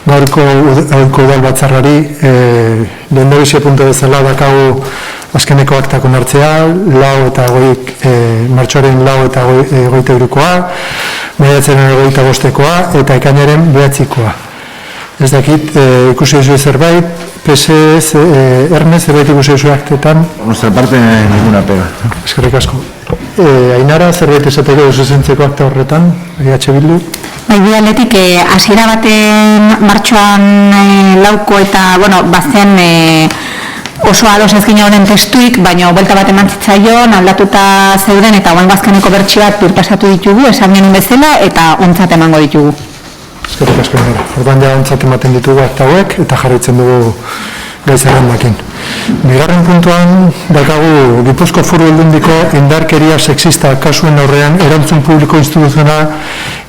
gaurko udal batzarrari, lehendabizio puntu bezala dakagu azkeneko aktak onartzea, martxoaren 4 eta 23koa, maiatzaren 25koa eta ekainaren 9koa. Ez dakit, ikusi duzu zerbait, PSS, Ernest, zerbait ikusi duzu aktetan? Nuestra parte, ninguna pega. Eskerrik asko. Ainara, zerbait esateko zuzentzeko akta horretan, EH Bildu? Bai, bidaletik, hasiera baten martxoan lauko eta, bazen oso ados ez ginen honen testuik, baina buelta bat eman zitzaion, aldatuta zeuden eta oain azkeneko bertsioak birpasatu ditugu, esan genuen bezala, eta ontzat emango ditugu. Eskerrik asko nire. Orduan ja ontzat ematen ditugu akta hauek eta jarraitzen dugu gaizarrendakin. Bigarren puntuan daukagu Gipuzko Foru Aldundiko indarkeria sexista kasuen aurrean erantzun publiko instituzionala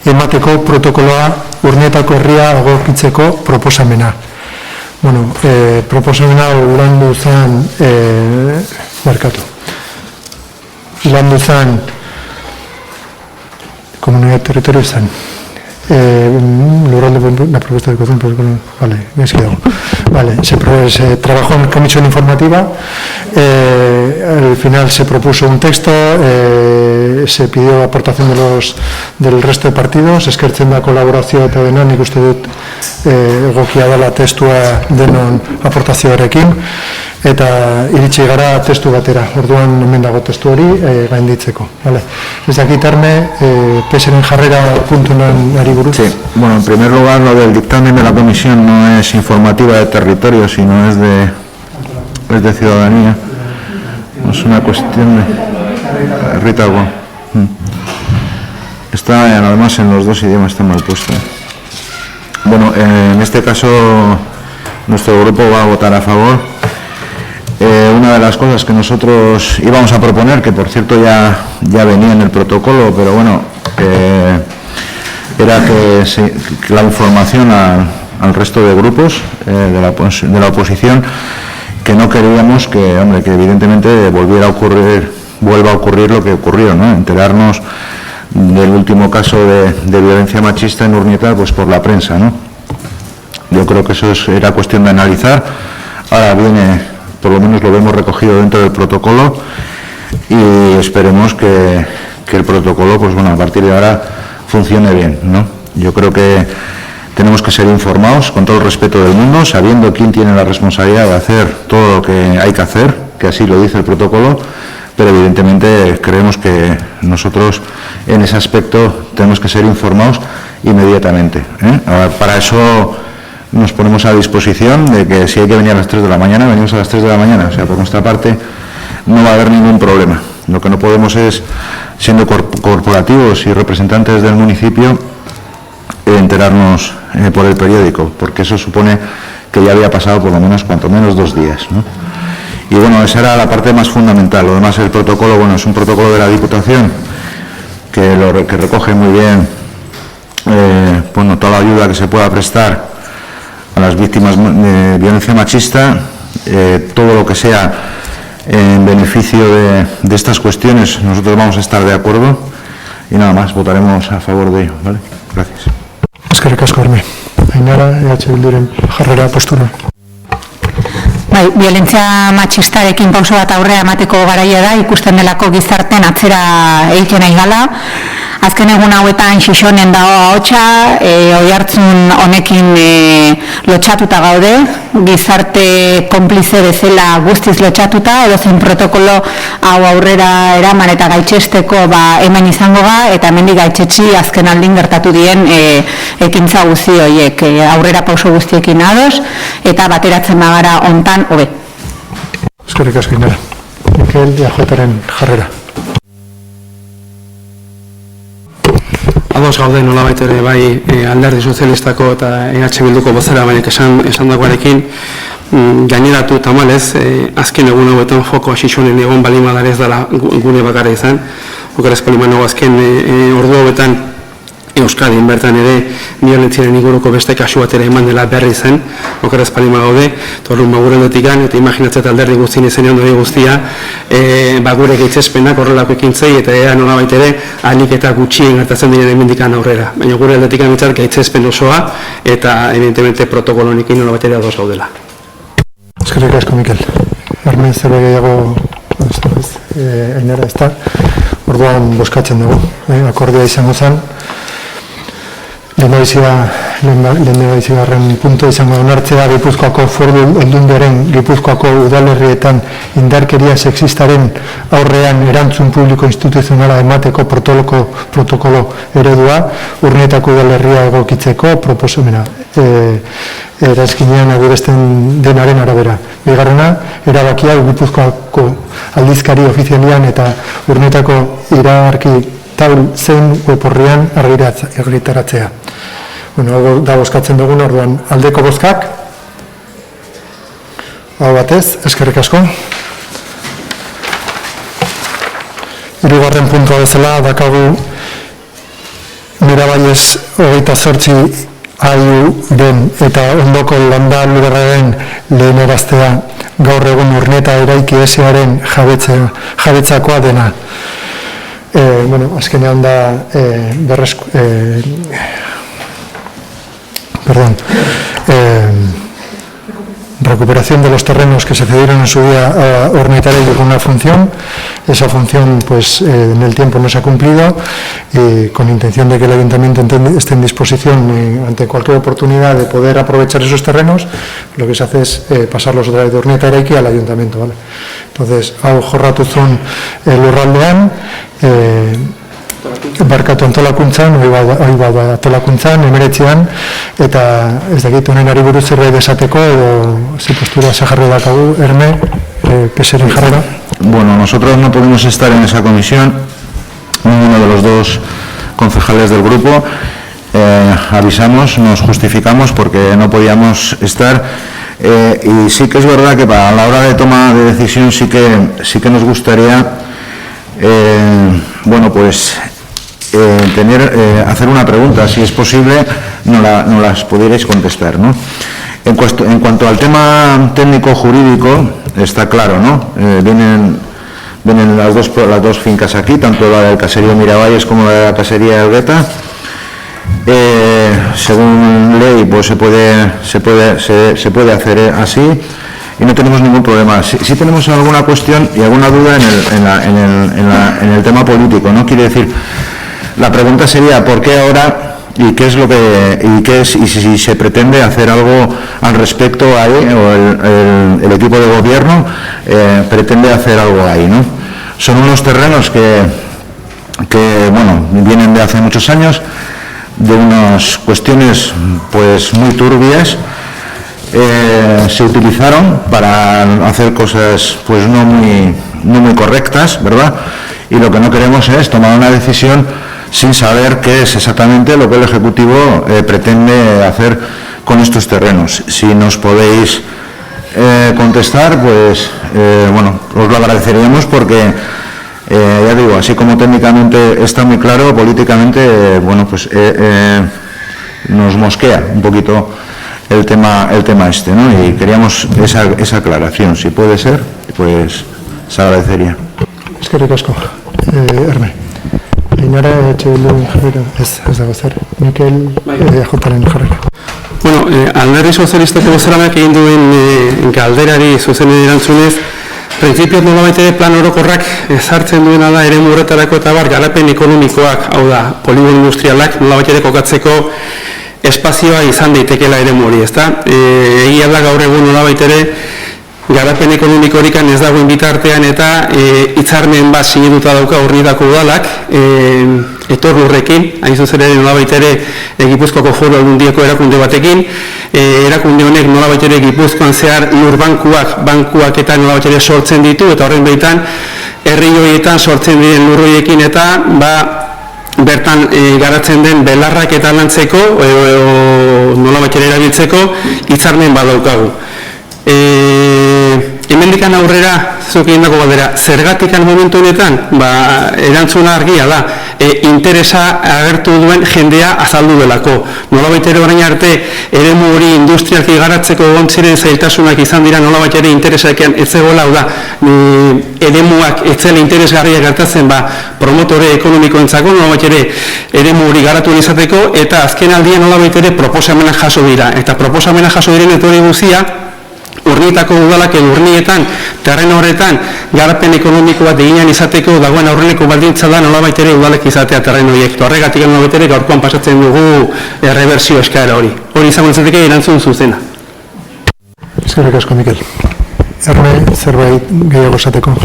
emateko protokoloa Urnietako herria egokitzeko proposamena. Proposamena landu zen landu zen Comunidad Territorio zen la propuesta de educación, se trabajó en comisión informativa, al final se propuso un texto, se pidió aportación del resto de partidos, eskertzen da kolaborazioa eta denon, nik uste dut egokia dela testua denon aportazioarekin, eta iritsi gara testu batera, orduan hemen dago testu hori gainditzeko. Ez dakit Arne, PSren jarrera puntunan ari buruz? Sí, en primer lugar, lo del dictamen de la comisión no es informativa de territorio, sino es de ciudadanía. Es una cuestión de... Rita, está además en los dos idiomas, está mal puesto. En este caso, nuestro grupo va a votar a favor. Una de las cosas que nosotros íbamos a proponer, que por cierto ya venía en el protocolo, pero era que la información al resto de grupos de la oposición, que no queríamos que evidentemente vuelva a ocurrir lo que ocurrió, ¿no? Enterarnos del último caso de violencia machista en Urnieta por la prensa, ¿no? Yo creo que eso era cuestión de analizar. Ahora viene, por lo menos lo vemos recogido dentro del protocolo, y esperemos que el protocolo, a partir de ahora funcione bien, ¿no? Yo creo que tenemos que ser informados con todo el respeto del mundo, sabiendo quién tiene la responsabilidad de hacer todo lo que hay que hacer, que así lo dice el protocolo, pero evidentemente creemos que nosotros en ese aspecto tenemos que ser informados inmediatamente, ¿eh? Ahora, para eso nos ponemos a disposición de que si hay que venir a las 3 de la mañana, venimos a las 3 de la mañana, o sea, por nuestra parte no va a haber ningún problema. Lo que no podemos es, siendo corporativos y representantes del municipio, enterarnos por el periódico, porque eso supone que ya había pasado por lo menos, cuanto menos 2 días, ¿no? Y esa era la parte más fundamental. Lo demás, el protocolo, es un protocolo de la Diputación que recoge muy bien toda la ayuda que se pueda prestar a las víctimas de violencia machista, todo lo que sea en beneficio de estas cuestiones. Nosotros vamos a estar de acuerdo y nada más, votaremos a favor de ello, ¿vale? Gracias. Eskerrik asko, Arne. Ainara, EH Bilduren jarrera postura. Violentzia matxistarekin pauso bat aurrea emateko garaia da, ikusten delako gizarten atzera egiten nahi gala. Azken egun hauetan Xixonen dago ahotsa, oihartzun honekin lotxatuta gaude, gizarte konplize bezala guztiz lotxatuta, edozein protokolo hau aurrera eraman eta gaitxesteko hemen izango ga, eta hemendik gaitxetxi azken aldin gertatu dien ekintza guzti horiek, aurrera pauso guztiekin ados, eta bateratzen bagara hontan hobe. Eskerrik asko, Ainara. Mikel Eajren jarrera. Ados gaude nolabait ere Alderdi Sozialistako eta EH Bilduko bozeramaileek esandakoarekin gaineratu tamalez, azken egun hauetan foko Xixonen egon baldin bada ez dela gune bakarra izan. Okeraz palimanago azken ordu hauetan Euskadin bertan ere biolentziaren inguruko beste kasu bat ere eman dela berri zen, okeraz palima gaude, torrun gure dotikan, eta imaginatzet alderdi guztien izen ondori guztia, gure gaitzespenak horrelako ekintzei, eta ea nolabait ere ahalik eta gutxien gertatzen diren emendikan aurrera. Baina gure aldetikan mitzat gaitzespen osoa, eta evidentemente protokolonekin nolabait ere ados gaudela. Eskerrik asko, Mikel. Armen zebe gehiago ainara ez da, orduan boskatzen dugu, akordioa izango zen. Lehendabizigarren puntu izango onartzea Gipuzkoako Foru Aldundiaren Gipuzkoako udalerrietan indarkeria sexistaren aurrean erantzun publiko instituzionala emateko protokolo eredua, Urnietako udalerria egokitzeko proposamena erazkinean aguresten denaren arabera. Bigarrena, erabakia Gipuzkoako aldizkari ofizialian eta Urnietako iragarki taul zein weborrian argitaratzea. Bueno, da bozkatzen dugun, orduan aldeko bozkak. Hau batez, eskerrik asko. Hirugarren puntua bezala, dakagu Mirabaiez 28 aiu den eta ondoko landa lugarraren leheneraztea gaur egun Urnieta eraiki esearen jabetzakoa dena. Azkenean da recuperación de los terrenos que se cedieron en su día a Urnietaregui con una función. Esa función pues en el tiempo no se ha cumplido y con intención de que el ayuntamiento esté en disposición ante cualquier oportunidad de poder aprovechar esos terrenos, lo que se hace es pasarlos otra vez de Urnietaregui al ayuntamiento, ¿vale? Entonces, hau jorratuzun lurraldean, barkatu antolakuntzan, antolakuntzan, 19 eta ez dakit honen ari buruz zerbait desateko edo ze postura jarri dakagu, Herme, peseren jarrera. Bueno, nosotros no podemos estar en esa comisión, ninguno de los dos concejales del grupo, avisamos, nos justificamos porque no podíamos estar, y sí que es verdad que para la hora de toma de decisión sí que nos gustaría hacer una pregunta, si es posible, no las pudierais contestar, ¿no? En cuanto al tema técnico-jurídico, está claro, ¿no? Vienen las dos fincas aquí, tanto la del caserío Miravalles como la de la casería Elgueta. Según ley, pues se puede hacer así y no tenemos ningún problema. Sí tenemos alguna cuestión y alguna duda en el tema político, ¿no? Quiere decir, la pregunta sería ¿por qué ahora? ¿Y qué es lo que y si se pretende hacer algo al respecto ahí, o el equipo de gobierno pretende hacer algo ahí, ¿no? Son unos terrenos que vienen de hace muchos años, de unas cuestiones pues muy turbias. Se utilizaron para hacer cosas pues no muy correctas, ¿verdad? Y lo que no queremos es tomar una decisión sin saber qué es exactamente lo que el Ejecutivo pretende hacer con estos terrenos. Si nos podéis contestar, pues os lo agradeceríamos porque ya digo, así como técnicamente está muy claro, políticamente nos mosquea un poquito el tema este, ¿no? Y queríamos esa aclaración, si puede ser, pues se agradecería. Eskerrik asko, Herme. Ainara jarrera, ez dago zer. Mikel jotaren jarrera. Bueno, alderdi sozialistako bozeramak egin duen galderari zuzenean erantzunez, printzipioz nolabait ere plan orokorrak ezartzen duena da eremu horretarako eta garapen ekonomikoak, hau da, poligono industrialak nolabait ere kokatzeko espazioa izan daitekeela eremu hori, ezta? Egia da gaur egun nolabait ere garapen ekonomikorikan ez dagoen bitartean eta hitzarmen bat sinatuta dauka Urnietako udalak etorlurrekin, hain zuzen ere nolabait ere Gipuzkoako Foru Aldundiako erakunde batekin, erakunde honek nolabait ere Gipuzkoan zehar bankuak eta nolabait ere sortzen ditu, eta horren baitan herri horietan sortzen diren lurroiekin eta bertan garatzen den belarrak eta lantzeko nolabait ere erabiltzeko hitzarmen badaukagu. Hemendikan aurrera zuk egindako galdera, zergatikan momentu honetan, erantzuna argia da, interesa agertu duen jendea azaldu delako. Nolabait ere orain arte, eremu hori industrialki garatzeko egon ziren zailtasunak izan dira, nolabait ere interesakean ez zegoela, hau da, eremuak etzela interesgarria gertatzen promotore ekonomikoentzako, nolabait ere eremu hori garatu izateko, eta azken aldian nolabait ere proposamenak jaso dira. Eta proposamenak jaso diren etorri guzia, Urnietako udalak urnietan, terreno horretan, garapen ekonomiko bat eginan izateko dagoen aurreneko baldintza da nolabait ere udalek izatea terreno horiek. Horregatik nolabait ere gaurkoan pasatzen dugu reversio eskaera hori. Hori izango litzateke erantzun zuzena. Eskerrik asko, Mikel. Erne, zerbait gehiago esateko.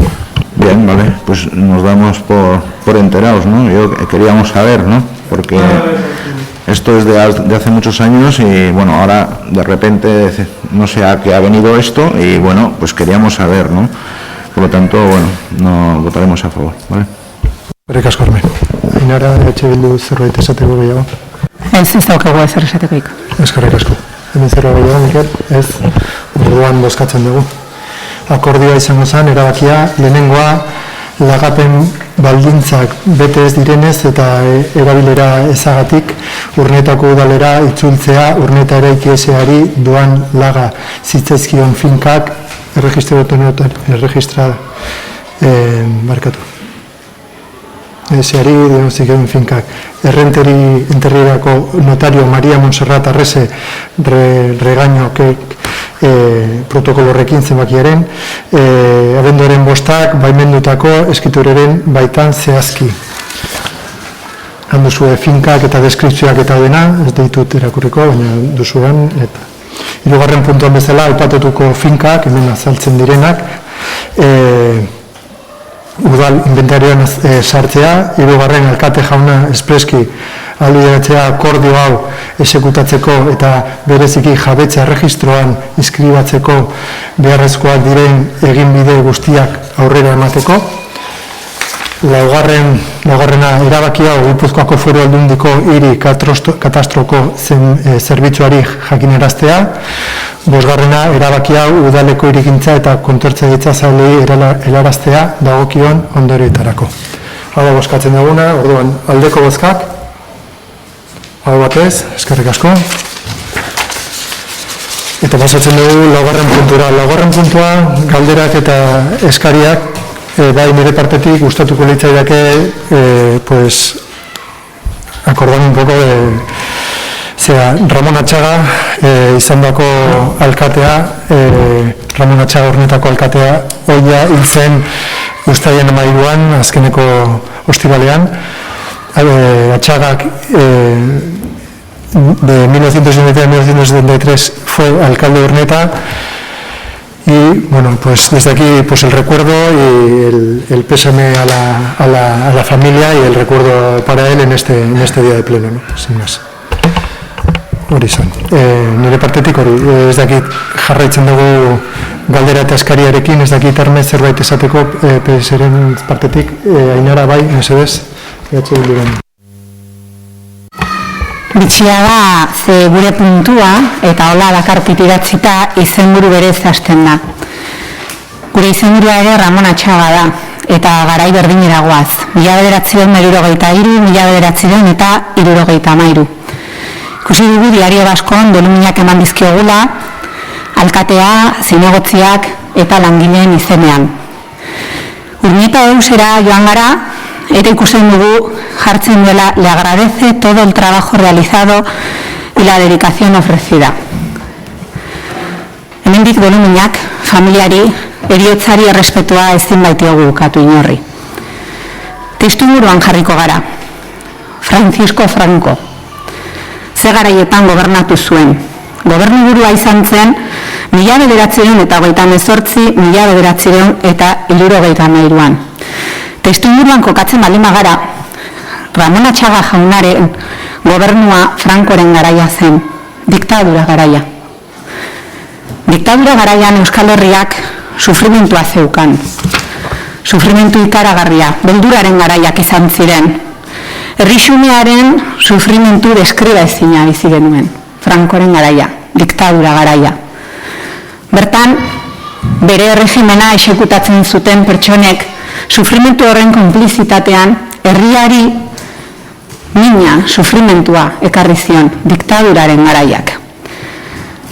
Bien, vale, pues nos damos por enterados, ¿no? Queríamos saber, ¿no? Porque esto es de hace muchos años y, bueno, ahora de repente no sé a qué ha venido esto y, bueno, pues queríamos saber, ¿no? Por lo tanto, bueno, no votaremos a favor, ¿vale? Eskerrik asko, Erne. Ainara, Bildu zerbait esateko gehiago? Ez daukagu ezer esatekoik. Eskerrik asko. Hemen zerbait gehiago, Mikel? Ez, orduan bozkatzen dugu. Akordioa izango zen, erabakia, lehenengoa, lagapen baldintzak bete ez direnez eta erabilera ezagatik Urnietako udalera itzultzea, Urnieta eraikieseari doan laga zitzaizkion finkak Eseari denozikeen finkak. Enterrirako notario Maria Montserrat Arrese regañokek protokolo zenbakiaren, abenduaren 5 baimendutako eskitureren baitan zehazki. Handuzue finkak eta deskripzioak eta dena, ez ditut erakurriko, baina duzuan. Hirugarren puntuan bezala, aipatutuko finkak, hemen azaltzen direnak, udal inventarioan sartzea, hirugarren alkate jauna espreski ahalbideratzea akordio hau esekutatzeko eta bereziki jabetza erregistroan inskribatzeko beharrezkoak diren eginbide guztiak aurrera emateko. Laugarrena erabaki hau Gipuzkoako Foru Aldundiko hiri katastroko zerbitzuari jakinaraztea. Bosgarrena erabaki hau udaleko hirigintza eta kontortzailitza zailei helaraztea dagokion ondorioetarako. Hau da bozkatzen duguna, orduan aldeko bozkak. Hau batez, eskerrik asko. Eta pasatzen dugu laugarren puntura. Laugarren puntua galderak eta eskariak bai nire partetik gustatuko litzaidake acordar un poco de Ramon Atxaga izandako alkatea, Ramon Atxaga Urnietako alkatea oia hil zen uztailean 13an azkeneko ostiralean. Atxagak de 1973 a 1973 fue alcalde de Urnieta. Y bueno, pues desde aquí pues el recuerdo y el pésame a la familia y el recuerdo para él en este día de pleno, ¿no? Sin más. Hori izan. Nire partetik hori, ez dakit jarraitzen dugu galdera eta eskariarekin, ez dakit Arne zerbait esateko PSren partetik, Ainara bai, mesedez, Bilduren. Bitxia da, ze gure puntua, eta hola dakartit idatzita izenburu berez hasten da. Gure izenburua ere Ramon Atxaga da, eta garai berdinera goaz. 1973, 1973. Ikusi dugu Diario Baskon doluminak eman dizkiogula, alkatea, zinegotziak eta langileen izenean. Urnieta eusera joan gara, eta ikusten dugu jartzen duela, le agradece todo el trabajo realizado y la dedicación ofrecida. Hemendik doluminak, familiari, heriotzari errespetua ezin baitiogu ukatu inorri. Testuinguruan jarriko gara. Francisco Franco. Ze garaietan gobernatu zuen. Gobernuburua izan zen 1928, 1973an. Testuinguruan kokatzen balima gara, Ramon Atxaga jaunaren gobernua Frankoren garaia zen, diktadura garaia. Diktadura garaian Euskal Herriak sufrimentua zeukan. Sufrimentu ikaragarria, belduraren garaiak izan ziren. Herrixumearen sufrimentu deskriba ezina bizi genuen, Frankoren garaia, diktadura garaia. Bertan, bere erregimena exekutatzen zuten pertsonek sufrimentu horren konplizitatean herriari mina sufrimentua ekarri zion diktaduraren garaiak.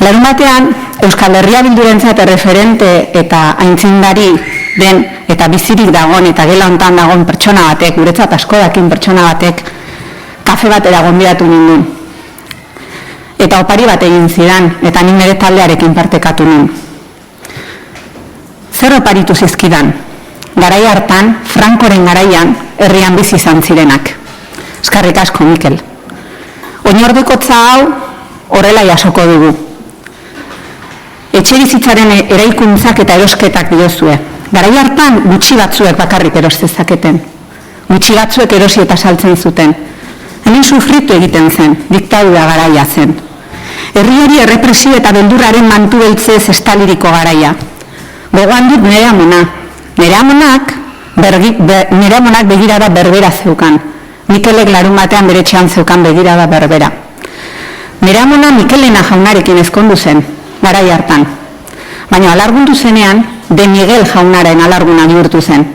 Larunbatean, Euskal Herria Bildurentzat erreferente eta aintzindari den eta bizirik dagon eta gela hontan dagon pertsona batek, guretzat asko dakin pertsona batek, kafe batera gonbidatu nindun. Eta opari bat egin zidan, eta ni nire taldearekin partekatu nuen. Zer oparitu zizkidan? Garai hartan, Frankoren garaian, herrian bizi izan zirenak. Eskerrik asko, Mikel. Oinordekotza hau horrela jasoko dugu. Etxebizitzaren eraikuntzak eta erosketak diozue. Garai hartan gutxi batzuek bakarrik eros zezaketen. Gutxi batzuek erosi eta saltzen zuten. Hemen sufritu egiten zen, diktadura garaia zen. Herriari errepresio eta beldurraren mantu beltzez estaliriko garaia. Gogoan dut nire amona. Nire amonak begirada berbera zeukan. Mikelek larun batean bere txean zeukan begirada berbera. Nire amona Mikelena jaunarekin ezkondu zen, garai hartan. Baina alargundu zenean, De Miguel jaunaren alarguna bihurtu zen.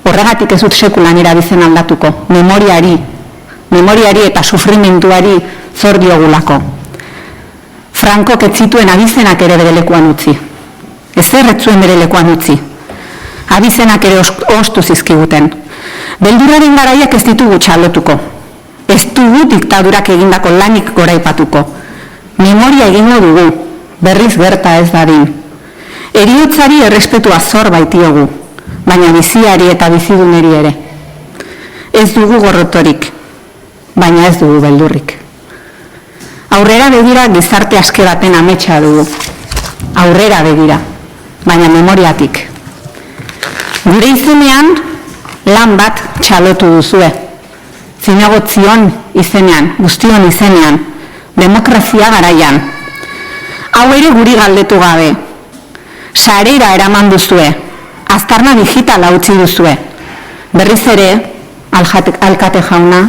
Horregatik ez dut sekulan erabizen aldatuko, memoriari eta sufrimentuari zor diogulako. Frankok ez zituen abizenak ere bere lekuan utzi. Ezer ez zuen bere lekuan utzi. Abizenak ere ostu zizkiguten. Beldurraren garaiak ez ditugu txalotuko. Ez dugu diktadurak egindako lanik goraipatuko. Memoria egingo dugu, berriz gerta ez dadin. Heriotzari errespetua zor baitiogu, baina biziari eta biziduneri ere. Ez dugu gorrotorik, baina ez dugu beldurrik. Aurrera begira gizarte aske baten ametsa dugu. Aurrera begira, baina memoriatik. Gure izenean, lan bat txalotu duzue. Zinegotzion izenean, guztion izenean, demokrazia garaian. Hau ere guri galdetu gabe. Sareira eraman duzue, aztarna digitala utzi duzue. Berriz ere, alkate jauna,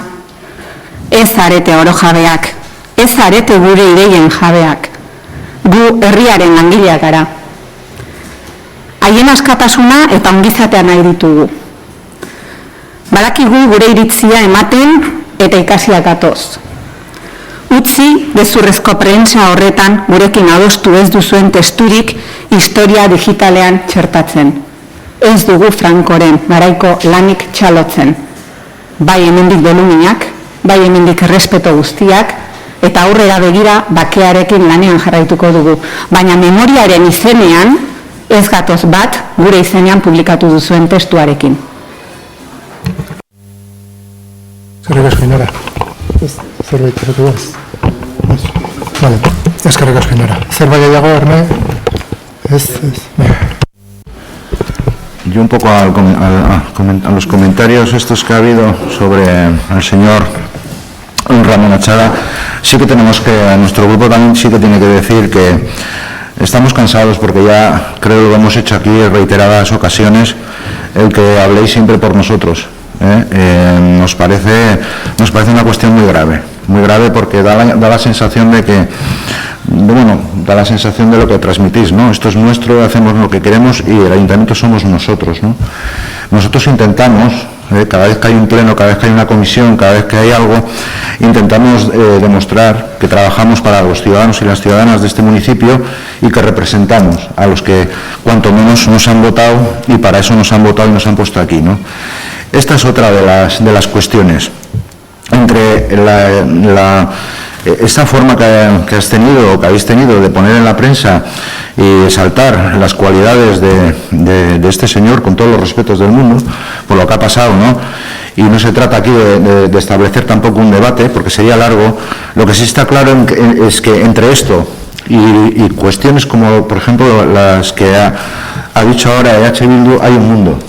ez arete oro jabeak, ez arete gure ideien jabeak. Gu herriaren langileak gara. Haien askatasuna eta ongizatea nahi ditugu. Badakigu gure iritzia ematen eta ikasiak atoz. Utzi gezurrezko prentsa horretan gurekin adostu ez duzuen testurik historia digitalean txertatzen. Ez dugu Frankoren garaiko lanik txalotzen. Bai hemendik doluminak, bai hemendik errespeto guztiak, eta aurrera begira bakearekin lanean jarraituko dugu. Baina memoriaren izenean, ez gatoz bat gure izenean publikatu duzuen testuarekin. Eskerrik asko, Inora. Zerbait erretu behaz. Vale, eskerrik asko, Inora. Zerbait gehiago, Erne? Ez. Yo un poco a los comentarios estos que ha habido sobre el señor Ramón Achada, sí que tenemos que, a nuestro grupo también sí que tiene que decir que estamos cansados porque ya creo que lo hemos hecho aquí en reiteradas ocasiones, el que habléis siempre por nosotros. Nos parece una cuestión muy grave porque da la sensación de que, bueno, da la sensación de lo que transmitís, ¿no? Esto es nuestro, hacemos lo que queremos y el ayuntamiento somos nosotros, ¿no? Nosotros intentamos, cada vez que hay un pleno, cada vez que hay una comisión, cada vez que hay algo, intentamos demostrar que trabajamos para los ciudadanos y las ciudadanas de este municipio y que representamos a los que cuanto menos nos han votado y para eso nos han votado y nos han puesto aquí, ¿no? Esta es otra de las cuestiones. Entre esta forma que has tenido o que habéis tenido de poner en la prensa y exaltar las cualidades de este señor con todos los respetos del mundo por lo que ha pasado, ¿no? Y no se trata aquí de establecer tampoco un debate porque sería largo. Lo que sí está claro es que entre esto y cuestiones como por ejemplo las que ha dicho ahora EH Bildu hay un mundo,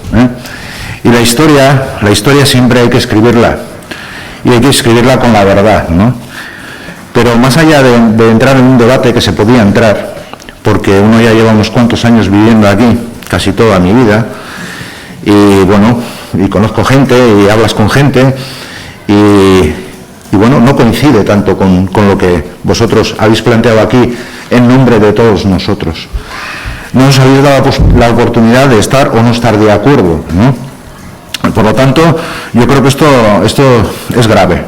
y la historia siempre hay que escribirla y hay que escribirla con la verdad, ¿no? Pero más allá de entrar en un debate que se podía entrar, porque uno ya lleva unos cuantos años viviendo aquí, casi toda mi vida, y bueno, y conozco gente y hablas con gente, y bueno, no coincide tanto con lo que vosotros habéis planteado aquí en nombre de todos nosotros. no nos habéis dado la oportunidad de estar o no estar de acuerdo, ¿no? Por lo tanto, yo creo que esto es grave.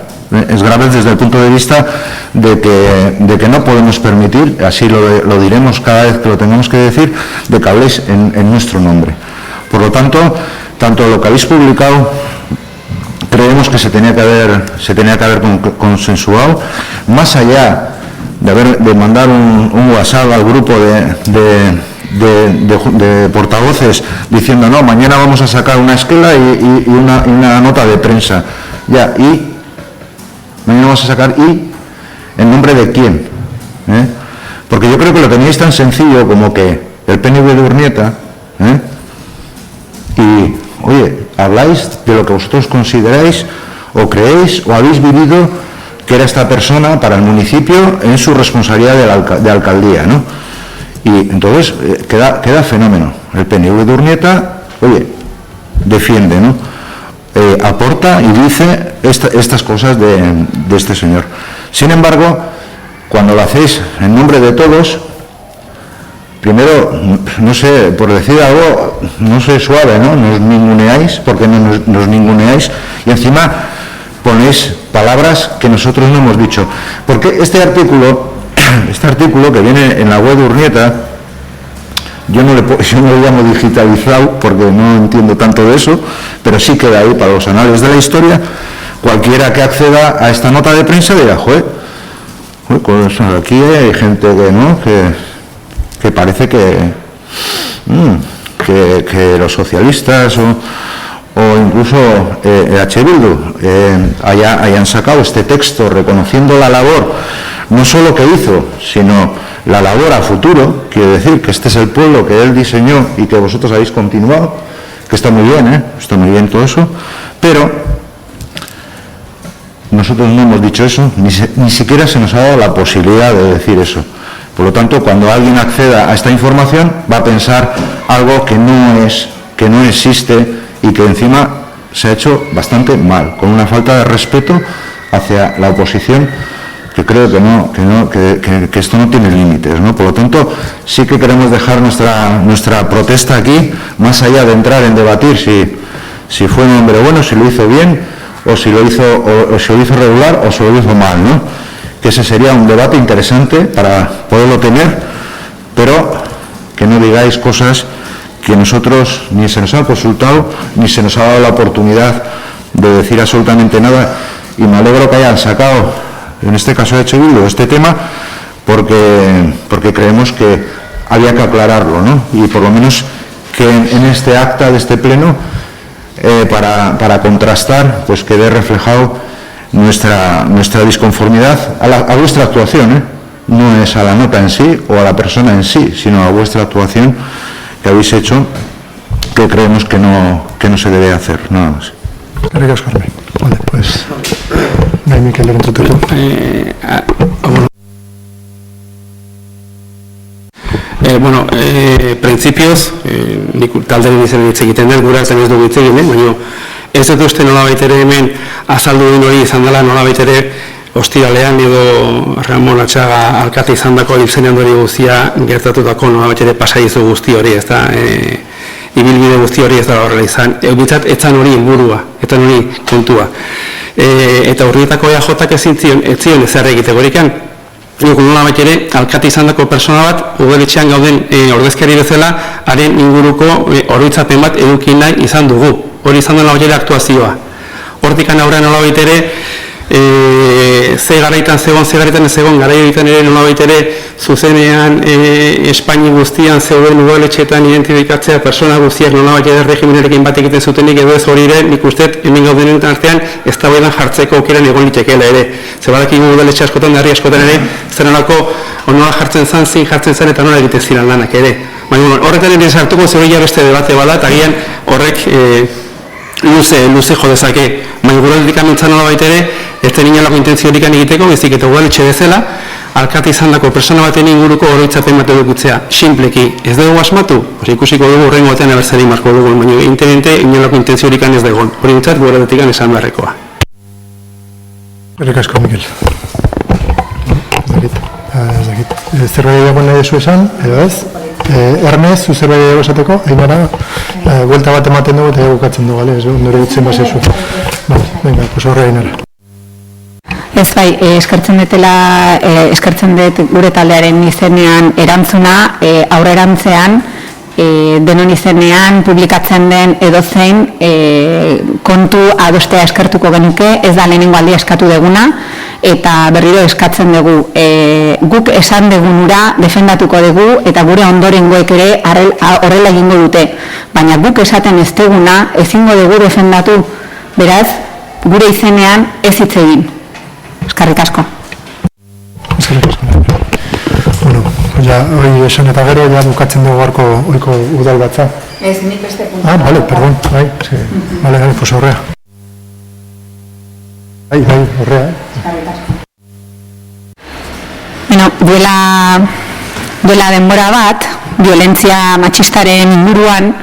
Es grave desde el punto de vista de que no podemos permitir, así lo diremos cada vez que lo tengamos que decir, de que habléis en nuestro nombre. Por lo tanto, tanto lo que habéis publicado, creemos que se tenía que haber consensuado, más allá de mandar un WhatsApp al grupo de portavoces diciendo no, mañana vamos a sacar una esquela y una nota de prensa. Ya, y mañana vamos a sacar ¿en nombre de quién? Porque yo creo que lo teníais tan sencillo como que el PNV de Urnieta, y, oye, habláis de lo que vosotros consideráis o creéis o habéis vivido que era esta persona para el municipio en su responsabilidad de alcaldía, ¿no? Y entonces queda fenómeno. El PNV de Urnieta, oye, defiende, ¿no? Aporta y dice estas cosas de este señor. Sin embargo, cuando lo hacéis en nombre de todos, primero, no sé, por decir algo, no sé, suave, ¿no? Nos ninguneáis, porque no nos ninguneáis, y encima ponéis palabras que nosotros no hemos dicho. Porque este artículo que viene en la web de Urnieta, yo no lo llamo digitalizado porque no entiendo tanto de eso, pero sí queda ahí para los anales de la historia. Cualquiera que acceda a esta nota de prensa dirá, joder, pues aquí hay gente que parece que los socialistas o incluso H. Bildu hayan sacado este texto reconociendo la labor, no solo que hizo, sino la labor a futuro. Quiere decir que este es el pueblo que él diseñó y que vosotros habéis continuado, que está muy bien, está muy bien todo eso, pero nosotros no hemos dicho eso, ni siquiera se nos ha dado la posibilidad de decir eso. Por lo tanto, cuando alguien acceda a esta información, va a pensar algo que no existe y que encima se ha hecho bastante mal, con una falta de respeto hacia la oposición, que creo que esto no tiene límites, ¿no? Por lo tanto, sí que queremos dejar nuestra protesta aquí, más allá de entrar en debatir si fue un hombre bueno, si lo hizo bien, o si lo hizo regular, o si lo hizo mal, ¿no? Que ese sería un debate interesante para poderlo tener, pero que no digáis cosas que nosotros ni se nos ha consultado, ni se nos ha dado la oportunidad de decir absolutamente nada, y me alegro que hayan sacado, en este caso de H. Bildu, este tema, porque creemos que había que aclararlo, ¿no? Y por lo menos que en este acta de este pleno, para contrastar, pues quede reflejado nuestra disconformidad a vuestra actuación, no es a la nota en sí o a la persona en sí, sino a vuestra actuación que habéis hecho, que creemos que no se debe hacer, nada más. Gracias, Carmen. Vale, pues, Mikel, en tu turno. Printzipioz, nik taldearen izan hitz egiten dut, gura zen ez dugu hitz egin, baina ez dut uste nolabait ere hemen azaldu duen hori izan dela, nolabait ere ostiralean edo Ramon Atxaga alkate izan dako izenean hori guztia gertatutako nolabait ere pasaizu guzti hori, ez da, ibilbide guzti hori ez da horrela izan. Bitzat, etzan hori inburua, etzan hori kontua. Eta Urnietako EAJak ez zion ezer egitegorik. Nolabait ere, alkate izan dako persona bat, udaletxean gauden ordezkari bezala, haren inguruko oroitzapen bat edukin nahi izan dugu. Hori izan duen nolabait ere aktuazioa. Hortikan aurrean nolabait ere, ze garaitan ez egon, garai horietan ere nolabait ere zuzenean Espaini guztian zeuden udaletxeetan identifikatzea persona guztiak nolabait ere regimenarekin bat egiten zutenik edo ez hori ere, nik uste hemen gaudenen artean ez da jartzeko aukeran egon litekeela ere. Zebadakigu udaletxe askotan, herri askotan ere, zer nolako nola jartzen zen, zin jartzen zen eta nola egiten ziren lanak ere. Baina horretan ere sartuko zegoia beste debate bada, eta agian horrek luze jo dezake. Baina guraldik amintzan nolabait ere, ez den inolako intentziorik egiteko, bezik eta udaletxe bezala, alkate izan dako persona baten inguruko oroitzapen bat edukitzea. Simpleki, ez dugu asmatu? Ikusiko dugu horrengo batean abertzari marko dugu, baina intendente inolako intentziorik ez dagoen. Hori nintzat, guraldik esan beharrekoa. Eskerrik asko, Mikel. Ez dakit. Zerbait dagoen nahi dezu esan, edo ez? Ernez, zuzerbait esateko, Ainara, buelta bat ematen dugu eta bukatzen dugu, ez nire dutzen bazezu. Venga, pues horre Ainara. Ez bai, eskertzen dut gure taldearen izenean erantzuna, aurre erantzean, denon izenean publikatzen den edozein kontu adostea eskertuko genuke, ez da lehenengo aldia eskatu deguna, eta berriro eskatzen dugu. Guk esan degunura defendatuko dugu eta gure ondorengoek ere horrela egingo dute. Baina guk esaten ez deguna ezingo dugu defendatu, beraz, gure izenean ez hitz egin. Eskerrik asko. Eskerrik asko. Bueno, ja, hori esan eta gero, ja bukatzen dugu garko oiko udal batza. Ez, nik beste puntu. Vale, perdón, bai, sí. Vale, pues horrea. Bai, horrea, Eskerrik asko. Bueno, duela denbora bat, violentzia matxistaren inguruan,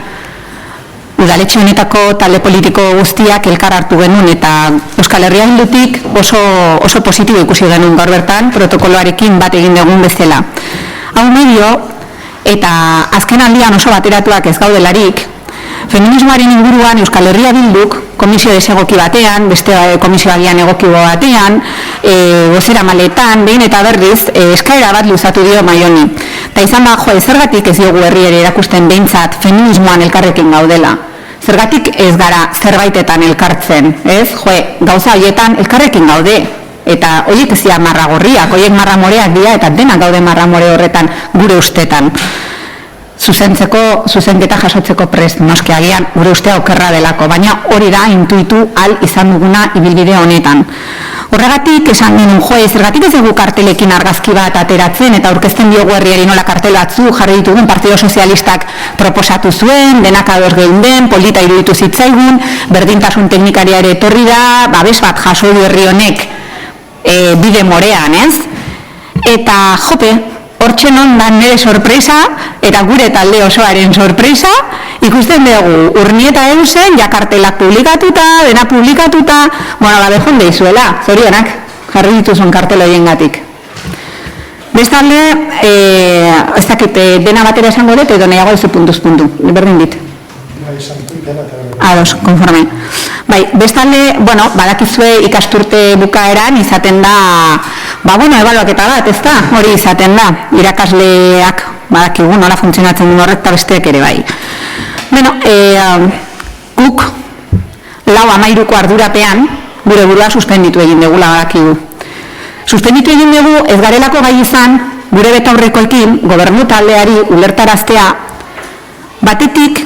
udaletxe honetako talde politiko guztiak elkar hartu genuen eta Euskal Herria Bildutik oso positibo ikusi genuen gaur bertan protokoloarekin bat egin dugun bezala. Hau medio eta azken aldian oso bateratuak ez gaudelarik, feminismoaren inguruan Euskal Herria Bilduk komisio desegoki batean, beste komisio agian egoki batean, gozera maletan, behin eta berriz, eskaera bat luzatu dio Maioni. Eta izan zergatik ez diogu herriere erakusten behintzat feminismoan elkarrekin gaudela. Zergatik ez gara zerbaitetan elkartzen, ez? Gauza horietan elkarrekin gaude. Eta horiek ez dira marragorriak, horiek marramoreak dira eta denak gaude marramore horretan gure ustetan. Zuzenketa jasotzeko prest, noski agian gure ustea okerra delako, baina hori da intuitu al izan duguna ibilbide honetan. Horregatik esan genuen zergatik ez dugu kartelekin argazki bat ateratzen eta aurkezten diogu herriari nola kartel batzu jarri ditugun Partido Sozialistak proposatu zuen, denak ados geunden, polita iruditu zitzaigun, berdintasun teknikaria ere etorri da, babes bat jaso du herri honek bide morean, ez? Eta hortxe non da nire sorpresa eta gure talde osoaren sorpresa, ikusten dugu Urnieta Eusen, jakartelak publikatuta, dena publikatuta, bejon deizuela, zorionak, jarri dituzun kartel horien gatik. Bestalde, ez dakit, dena batera esango dut, edo nahiago ezu puntuz puntu, berdin dit. Ados, konforme. Bai, bestalde, badakizue ikasturte bukaeran izaten da, ebaluaketa bat, ez da? Hori izaten da, irakasleak, badakigu, nola funtzionatzen duen horrek eta besteak ere bai. Guk, 4-13 ardurapean, gure burua suspenditu egin dugula badakigu. Suspenditu egin dugu ez garelako gai izan, gure betaurrekoekin, gobernu taldeari ulertaraztea, batetik,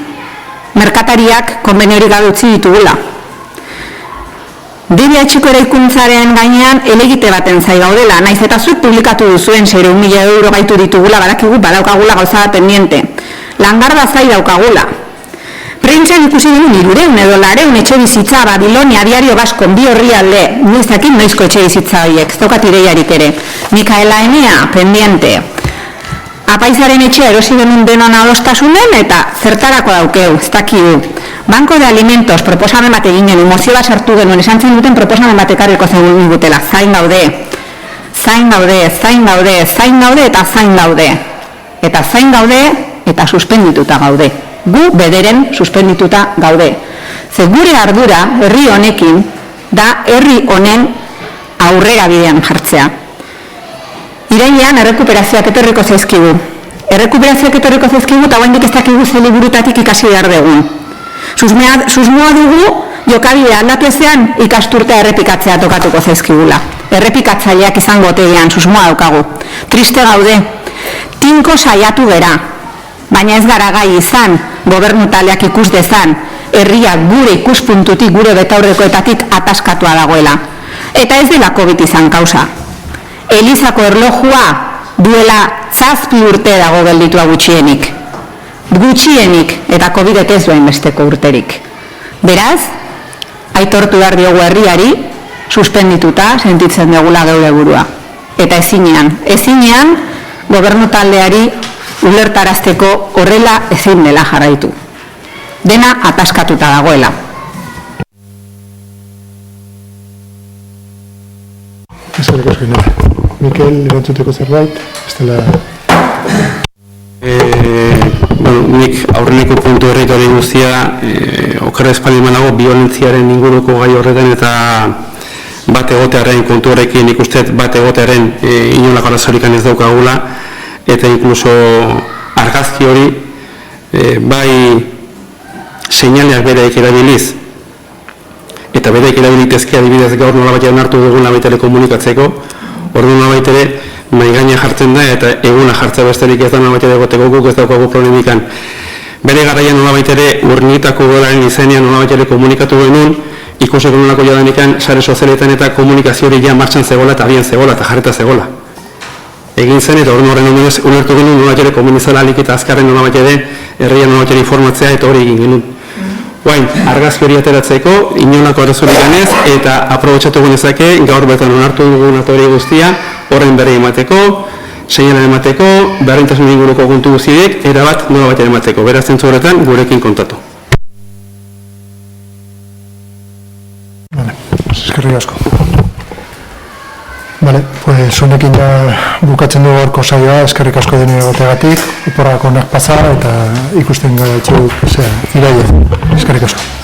merkatariak konbeniorik gabe utzi ditugula. DBH-ko eraikuntzaren gainean elegite baten zai gaudela, naiz eta zuek publikatu duzuen 600.000 euro gaitu ditugula, badakigu badaukagula gauza bat pendiente. Langarda zai daukagula. Prentxan ikusi genuen 300 edo 400 etxe bizitza, Babilonia, Diario Baskon, bi horrialde, noizakin noizko etxe bizitza horiek, ez daukat ideiarik ere. Mikaela Enea, pendiente. Apaizaren etxea erosi genuen denon adostasunen eta zertarako daukeu, ez dakigu. Banko de Alimentos, proposamen bat egin genuen, mozio bat sartu genuen, esan zen duten proposamen bat ekarriko zen gutela, zain gaude. Eta zain gaude eta suspendituta gaude. Gu bederen suspendituta gaude. Ze gure ardura herri honekin da herri honen aurrera bidean jartzea. Irailean errekuperazioak etorriko zaizkigu. Eta oraindik ez dakigu ze liburutatik ikasi behar dugun. Susmoa dugu jokabidea aldatu ezean ikasturtea errepikatzea tokatuko zaizkigula. Errepikatzaileak izango otean susmoa daukagu. Triste gaude. Tinko saiatu gera. Baina ez gara gai izan, gobernu taldeak ikus dezan, herriak gure ikuspuntutik, gure betaurrekoetatik ataskatua dagoela. Eta ez dela COVID izan kausa. Elizako erlojua duela 7 urte dago gelditua gutxienik, eta COVID-ek ez duen besteko urterik. Beraz, aitortu behar diogu herriari, suspendituta sentitzen dugula geure burua. Eta ezinean, gobernu taldeari ulertarazteko horrela ezin dela jarraitu. Dena ataskatuta dagoela. Mikel, erantzuteko zerbait, ez dela... Nik aurreneko puntu erretori guztia, okerra espaldimanago violentziaren inguruko gai horretan eta bat egotearen kontu horrekin nik uste bat egotearen inolako arazorikan ez daukagula eta inkluso argazki hori bai seinaleak bereik erabiliz eta bereik erabilitezke adibidez gaur nolabait onartu dugun labaitere komunikatzeko orduan nolabait ere maigaina jartzen da eta eguna jartzea besterik ez da nolabait ere goteko guk ez daukagu problemikan bere garaian nolabait ere Urnietako Udalaren izenean nolabait ere komunikatu genuen ikuseko nolako jadanikan sare sozialetan eta komunikazio hori ja martxan zegoela eta abian zegoela eta jarreta zegoela. Egin zen eta horren omenez ulertu genuen nolabait ere komunizala alik eta azkarren nolabait ere herrian nolabait ere informatzea eta hori egin genuen. Guain, argazki hori ateratzeko, inolako arazorik ganez eta aprobetxatu genezake gaur betan onartu dugun hori guztia horren berri emateko, seinalen emateko, berdintasun inguruko kontu guztiek erabat nolabait ere emateko. Beraz zentzu horretan gurekin kontatu. Eskerrik asko. Vale, pues honekin da bukatzen dugu gaurko saioa, eskerrik asko dene egoteagatik, oporrak onak pasa eta ikusten gara etxeuk iraia. Eskerrik asko.